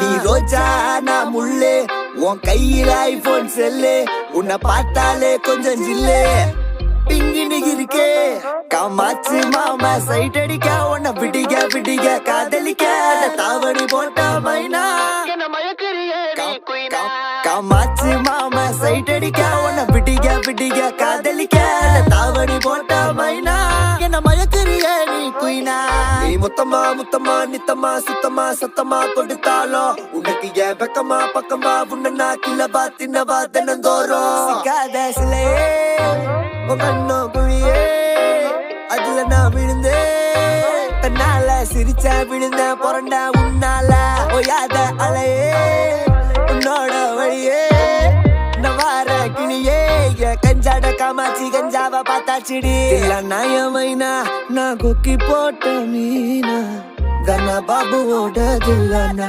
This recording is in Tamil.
நீ ரோஜா நான் முள்ளு உன் கையில ஐபோன் செல்லு உன்னை பார்த்தாலே கொஞ்சம் ஜில்லு பிங்கினிக்கு இருக்கே காமாச்சு மாமா சைட் அடிக்க உன்னை பிடிக்க பிடிக்க காதலிக்க தாவணி போட்ட மைனா காமாச்சு மாமா சைட் அடிக்க உன்னை பிடிக்க பிடிக்க காதலிக்க தாவணி போட்ட மைனா என்ன மயக்கிறிய நீ குயினா நீ முத்தமா முத்தமா நித்தமா சுத்தமா சத்தமா கொடுத்தாலும் உனக்கு ஏன் பக்கமா பக்கமா உன்ன கிளவா தின்னவா தினந்தோறும் சிக்காத சிலையே கண்ணோ குழியே அதுல நான் விழுந்தேன் தன்னால சிரிச்ச விழுந்த பொறண்ட உன்னால ஓயாத அலையே உன்னோட வழியே நவார கிளியே கஞ்சாட காமாச்சி கஞ்சாவ பார்த்தாச்சிடி இல்ல நாயமைனா நான் கொக்கி போட்ட மீனா தன பாபுவோட தில்லனா